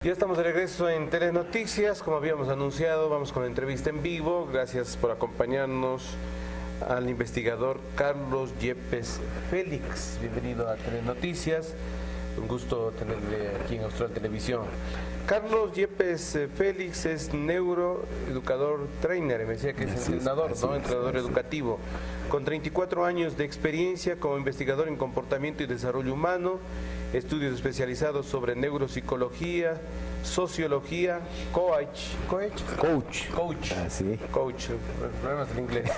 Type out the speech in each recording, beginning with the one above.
Ya estamos de regreso en Telenoticias, como habíamos anunciado, vamos con la entrevista en vivo. Gracias por acompañarnos al investigador Carlos Yepes Félix. Bienvenido a Telenoticias, un gusto tenerle aquí en Austral Televisión. Carlos Yepes Félix es neuroeducador trainer, me decía que es entrenador, ¿no? Entrenador educativo, con 34 años de experiencia como investigador en comportamiento y desarrollo humano, estudios especializados sobre neuropsicología, sociología, coach, problemas en inglés,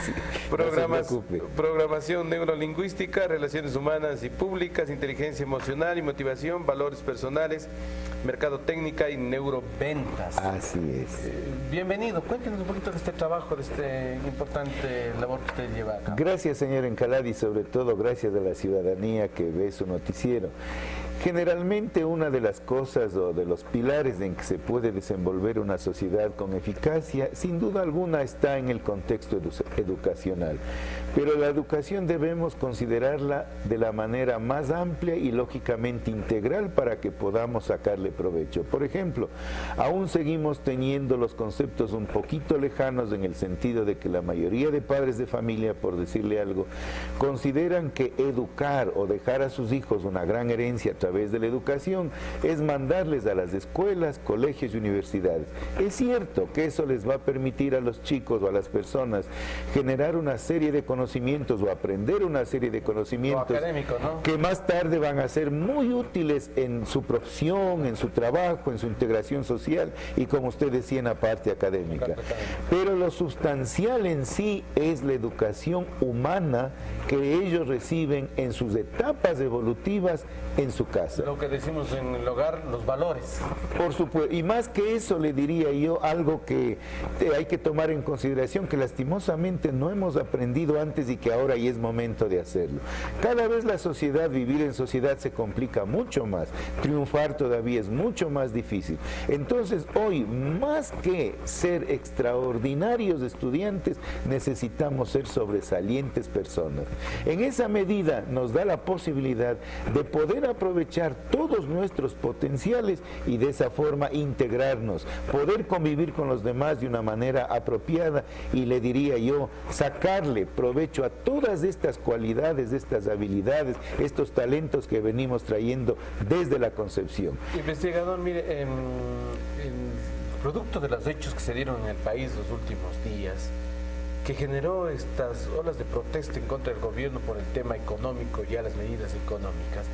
sí, programación neurolingüística, relaciones humanas y públicas, inteligencia emocional y motivación, valores personales, mercadotecnia y neuroventas. Así es. Bienvenido, cuéntenos un poquito de este trabajo, de este importante labor que usted lleva a cabo. Gracias, señor Encalada, y sobre todo gracias a la ciudadanía que ve su noticiero. Generalmente una de las cosas o de los pilares en que se puede desenvolver una sociedad con eficacia, sin duda alguna está en el contexto educacional. Pero la educación debemos considerarla de la manera más amplia y lógicamente integral para que podamos sacarle provecho. Por ejemplo, aún seguimos teniendo los conceptos un poquito lejanos en el sentido de que la mayoría de padres de familia, por decirle algo, consideran que educar o dejar a sus hijos una gran herencia a través de la educación es mandarles a las escuelas, colegios y universidades. Es cierto que eso les va a permitir a los chicos o a las personas generar una serie de conocimientos o aprender una serie de conocimientos académico, ¿no? Que más tarde van a ser muy útiles en su profesión, en su trabajo, en su integración social y, como usted decía, en la parte académica. Pero lo sustancial en sí es la educación humana que ellos reciben en sus etapas evolutivas en su casa. Lo que decimos en el hogar, los valores. Por supuesto, y más que eso le diría yo algo que hay que tomar en consideración, que lastimosamente no hemos aprendido antes y que ahora ya es momento de hacerlo. Cada vez la sociedad, vivir en sociedad se complica mucho más, triunfar todavía es mucho más difícil. Entonces hoy, más que ser extraordinarios estudiantes, necesitamos ser sobresalientes personas. En esa medida nos da la posibilidad de poder aprovechar todos nuestros potenciales y de esa forma integrarnos, poder convivir con los demás de una manera apropiada y, le diría yo, sacarle provecho a todas estas cualidades, estas habilidades, estos talentos que venimos trayendo desde la concepción. Investigador, mire, producto de los hechos que se dieron en el país los últimos días, que generó estas olas de protesta en contra del gobierno por el tema económico, ya las medidas económicas,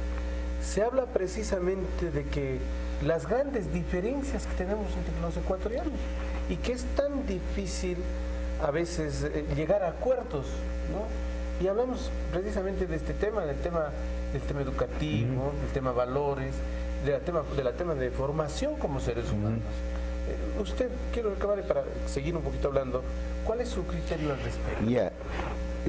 se habla precisamente de que las grandes diferencias que tenemos entre los ecuatorianos y que es tan difícil a veces llegar a acuerdos, ¿no? Y hablamos precisamente de este tema, del tema educativo, del tema valores, del tema de formación como seres humanos. Usted, quiero acabar para seguir un poquito hablando, ¿cuál es su criterio al respecto?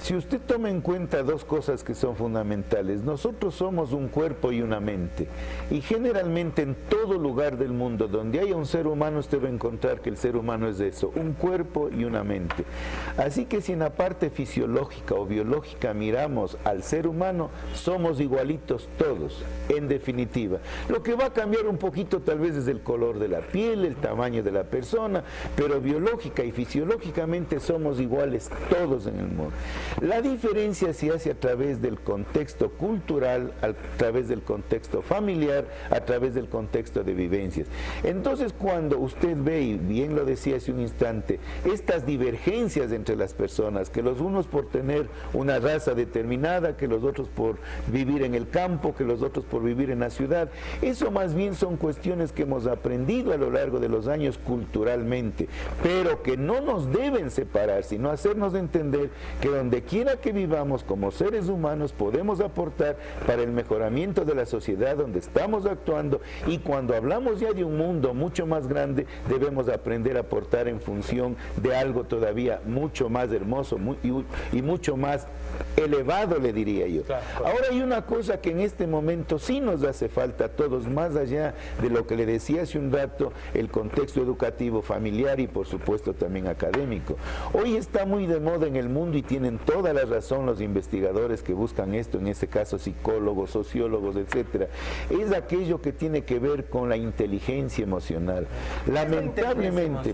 Si usted toma en cuenta dos cosas que son fundamentales, nosotros somos un cuerpo y una mente, y generalmente en todo lugar del mundo donde haya un ser humano usted va a encontrar que el ser humano es eso, un cuerpo y una mente. Así que si en la parte fisiológica o biológica miramos al ser humano, somos igualitos todos, en definitiva. Lo que va a cambiar un poquito tal vez es el color de la piel, el tamaño de la persona, pero biológica y fisiológicamente somos iguales todos en el mundo. La diferencia se hace a través del contexto cultural, a través del contexto familiar, a través del contexto de vivencias. Entonces, cuando usted ve, y bien lo decía hace un instante, estas divergencias entre las personas, que los unos por tener una raza determinada, que los otros por vivir en el campo, que los otros por vivir en la ciudad, eso más bien son cuestiones que hemos aprendido a lo largo de los años culturalmente, pero que no nos deben separar, sino hacernos entender que donde quiera que vivamos como seres humanos podemos aportar para el mejoramiento de la sociedad donde estamos actuando, y cuando hablamos ya de un mundo mucho más grande debemos aprender a aportar en función de algo todavía mucho más hermoso y mucho más elevado, le diría yo. Claro. Ahora hay una cosa que en este momento sí nos hace falta a todos, más allá de lo que le decía hace un rato, el contexto educativo familiar y por supuesto también académico. Hoy está muy de moda en el mundo y tienen toda la razón los investigadores que buscan esto, en este caso psicólogos, sociólogos, etcétera, es aquello que tiene que ver con la inteligencia emocional. Lamentablemente,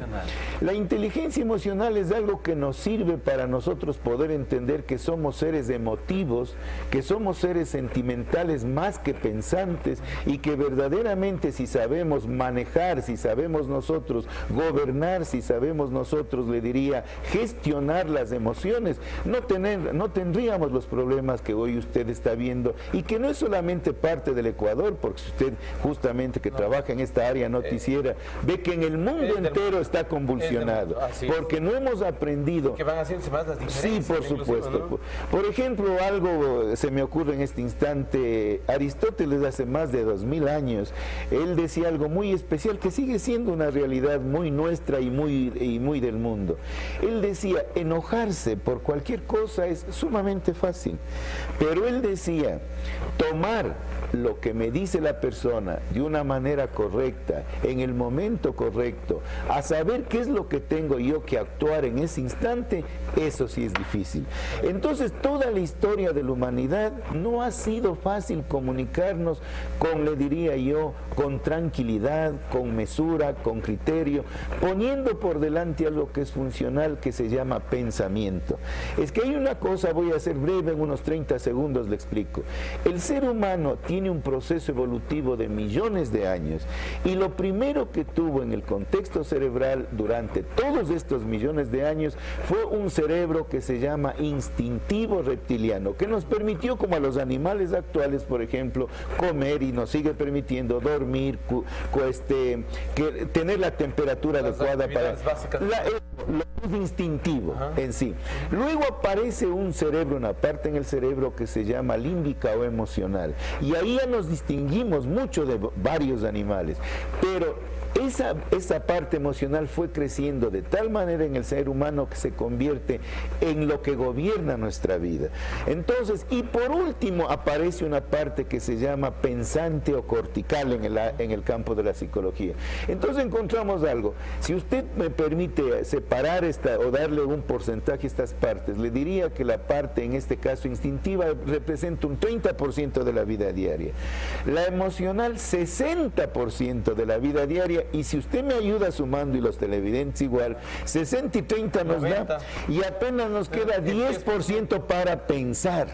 la inteligencia emocional es algo que nos sirve para nosotros poder entender que somos seres emotivos, que somos seres sentimentales más que pensantes, y que verdaderamente si sabemos manejar, si sabemos nosotros gobernar, si sabemos nosotros, le diría, gestionar las emociones, no tendríamos los problemas que hoy usted está viendo, y que no es solamente parte del Ecuador, porque usted justamente que trabaja en esta área noticiera, ve que en el mundo entero está convulsionado, porque no hemos aprendido. Que van haciéndose más las diferencias. Sí, por supuesto. ¿No? Por ejemplo, algo se me ocurre en este instante. Aristóteles, hace más de 2000 años, él decía algo muy especial que sigue siendo una realidad muy nuestra y muy del mundo. Él decía, enojarse por cualquier cosa es sumamente fácil, pero él decía, tomar lo que me dice la persona de una manera correcta, en el momento correcto, a saber qué es lo que tengo yo que actuar en ese instante, eso sí es difícil. Entonces, toda la historia de la humanidad no ha sido fácil comunicarnos con, le diría yo, con tranquilidad, con mesura, con criterio, poniendo por delante algo que es funcional, que se llama pensamiento. Es que hay una cosa, voy a ser breve, en unos 30 segundos le explico. El ser humano tiene un proceso evolutivo de millones de años, y lo primero que tuvo en el contexto cerebral durante todos estos millones de años fue un cerebro que se llama instintivo reptiliano, que nos permitió, como a los animales actuales, por ejemplo, comer, y nos sigue permitiendo dormir, tener la temperatura adecuada para lo instintivo en sí. Luego aparece un cerebro, una parte en el cerebro que se llama límbica o emocional, y ahí ya nos distinguimos mucho de varios animales, pero esa parte emocional fue creciendo de tal manera en el ser humano que se convierte en lo que gobierna nuestra vida. Entonces, y por último aparece una parte que se llama pensante o cortical en el campo de la psicología. Entonces encontramos algo. Si usted me permite separar o darle un porcentaje a estas partes, le diría que la parte, en este caso instintiva, representa un 30% de la vida diaria. La emocional, 60% de la vida diaria. Y si usted me ayuda sumando, y los televidentes igual, 60 y 30 nos 90. Da, y apenas nos queda 10% para pensar.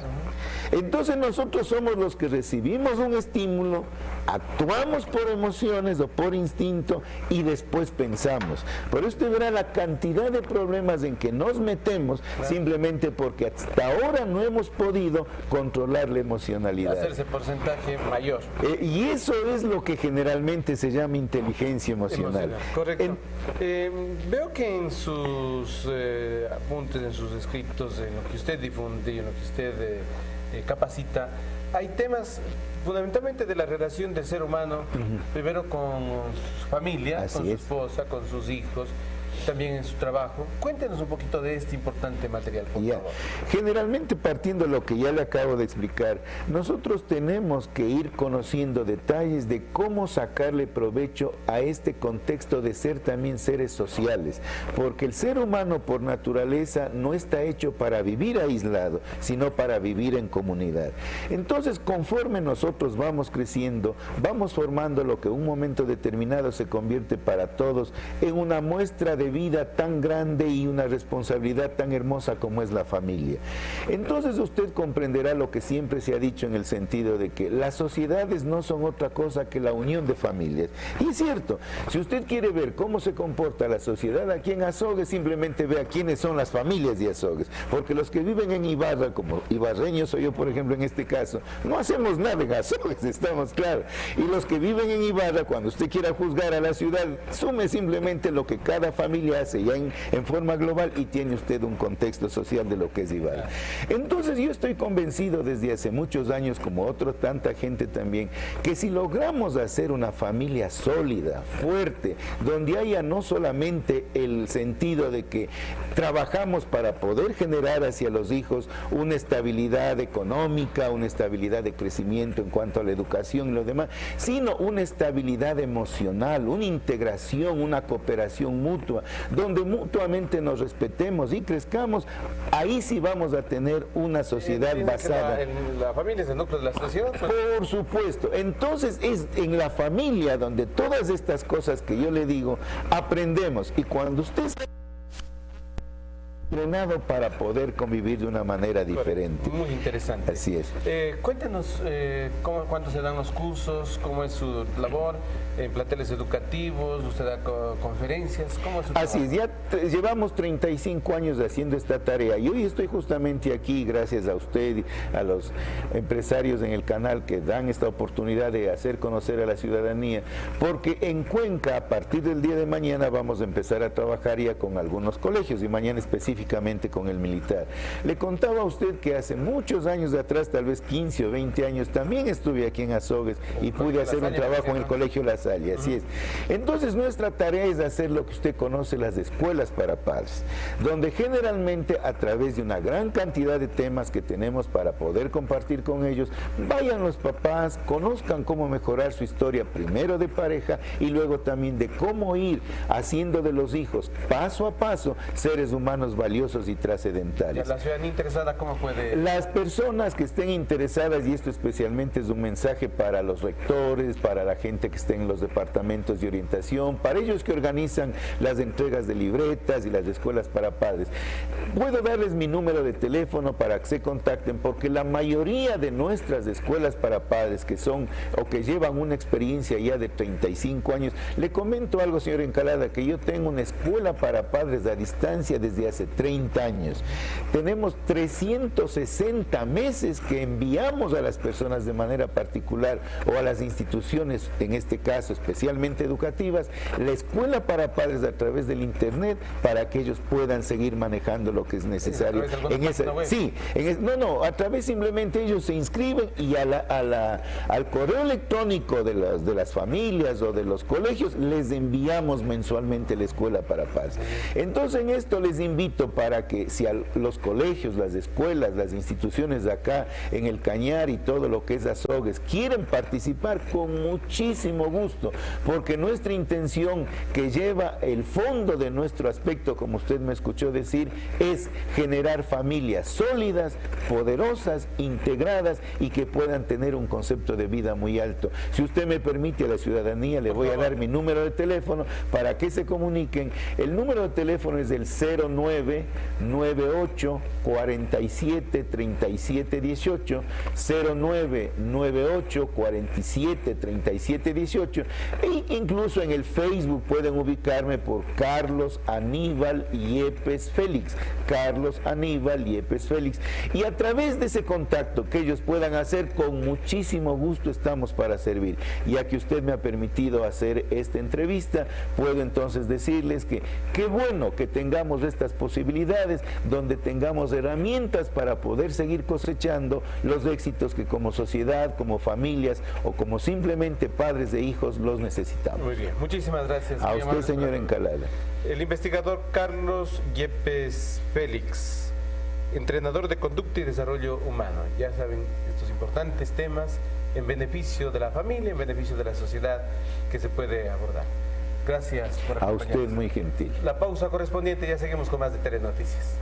Entonces nosotros somos los que recibimos un estímulo, actuamos por emociones o por instinto, y después pensamos. Por eso usted verá la cantidad de problemas en que nos metemos, simplemente porque hasta ahora no hemos podido controlar la emocionalidad. Hacerse porcentaje mayor. Y eso es lo que generalmente se llama inteligencia emocional. Correcto. Veo que en sus apuntes, en sus escritos, en lo que usted difunde y en lo que usted capacita, hay temas fundamentalmente de la relación del ser humano, primero con su familia, con su esposa, con sus hijos, también en su trabajo. Cuéntenos un poquito de este importante material, por favor. Generalmente, partiendo de lo que ya le acabo de explicar, nosotros tenemos que ir conociendo detalles de cómo sacarle provecho a este contexto de ser también seres sociales, porque el ser humano por naturaleza no está hecho para vivir aislado, sino para vivir en comunidad. Entonces, conforme nosotros vamos creciendo, vamos formando lo que en un momento determinado se convierte para todos en una muestra de vida tan grande y una responsabilidad tan hermosa como es la familia. Entonces usted comprenderá lo que siempre se ha dicho, en el sentido de que las sociedades no son otra cosa que la unión de familias. Y es cierto, si usted quiere ver cómo se comporta la sociedad aquí en Azogues, simplemente vea quiénes son las familias de Azogues, porque los que viven en Ibarra, como ibarreño soy yo por ejemplo en este caso, no hacemos nada en Azogues, estamos claros. Y los que viven en Ibarra, cuando usted quiera juzgar a la ciudad, sume simplemente lo que cada familia hace ya en forma global, y tiene usted un contexto social de lo que es Ibarra. Entonces yo estoy convencido desde hace muchos años, como tanta gente también, que si logramos hacer una familia sólida, fuerte, donde haya no solamente el sentido de que trabajamos para poder generar hacia los hijos una estabilidad económica, una estabilidad de crecimiento en cuanto a la educación y lo demás, sino una estabilidad emocional, una integración, una cooperación mutua, donde mutuamente nos respetemos y crezcamos, ahí sí vamos a tener una sociedad basada. La familia es el núcleo de la sociedad. Pues. Por supuesto. Entonces es en la familia donde todas estas cosas que yo le digo, aprendemos. Y cuando usted está entrenado para poder convivir de una manera diferente. Muy interesante. Así es. Cuéntenos cuándo se dan los cursos, cómo es su labor en planteles educativos, usted da conferencias, ¿cómo es su trabajo? Así es, ya llevamos 35 años haciendo esta tarea y hoy estoy justamente aquí gracias a usted y a los empresarios en el canal que dan esta oportunidad de hacer conocer a la ciudadanía, porque en Cuenca a partir del día de mañana vamos a empezar a trabajar ya con algunos colegios y mañana específicamente con el militar. Le contaba a usted que hace muchos años atrás, tal vez 15 o 20 años, también estuve aquí en Azogues y pude hacer un trabajo en el Colegio La Salle, así es. Entonces nuestra tarea es hacer lo que usted conoce, las escuelas para padres, donde generalmente a través de una gran cantidad de temas que tenemos para poder compartir con ellos, vayan los papás, conozcan cómo mejorar su historia primero de pareja y luego también de cómo ir haciendo de los hijos paso a paso seres humanos valiosos y trascendentales. La ciudadanía interesada, ¿cómo puede? Las personas que estén interesadas, y esto especialmente es un mensaje para los rectores, para la gente que esté en los departamentos de orientación, para ellos que organizan las entregas de libretas y las escuelas para padres. Puedo darles mi número de teléfono para que se contacten, porque la mayoría de nuestras escuelas para padres que son o que llevan una experiencia ya de 35 años, le comento algo, señor Encalada, que yo tengo una escuela para padres a distancia desde hace 30 años. Tenemos 360 meses que enviamos a las personas de manera particular o a las instituciones, en este caso especialmente educativas, la escuela para padres a través del internet para que ellos puedan seguir manejando lo que es necesario. En esa, sí, a través simplemente ellos se inscriben y al correo electrónico de las familias o de los colegios les enviamos mensualmente la escuela para padres. Entonces en esto les invito para que si a los colegios, las escuelas, las instituciones de acá en el Cañar y todo lo que es Azogues quieren participar, con muchísimo gusto, porque nuestra intención que lleva el fondo de nuestro aspecto, como usted me escuchó decir, es generar familias sólidas, poderosas, integradas y que puedan tener un concepto de vida muy alto. Si usted me permite, a la ciudadanía le voy a dar mi número de teléfono para que se comuniquen. El número de teléfono es el 0998 47 37 18, 0998 47 37 18, e incluso en el Facebook pueden ubicarme por Carlos Aníbal Yepes Félix, Carlos Aníbal Yepes Félix, y a través de ese contacto que ellos puedan hacer, con muchísimo gusto estamos para servir. Ya que usted me ha permitido hacer esta entrevista, puedo entonces decirles que qué bueno que tengamos estas posibilidades, donde tengamos herramientas para poder seguir cosechando los éxitos que como sociedad, como familias o como simplemente padres de hijos los necesitamos. Muy bien, muchísimas gracias. A usted, señor Encalada. El investigador Carlos Yepes Félix, entrenador de conducta y desarrollo humano. Ya saben, estos importantes temas en beneficio de la familia, en beneficio de la sociedad que se puede abordar. Gracias por acompañarnos. A usted, muy gentil. La pausa correspondiente, ya seguimos con más de Telenoticias.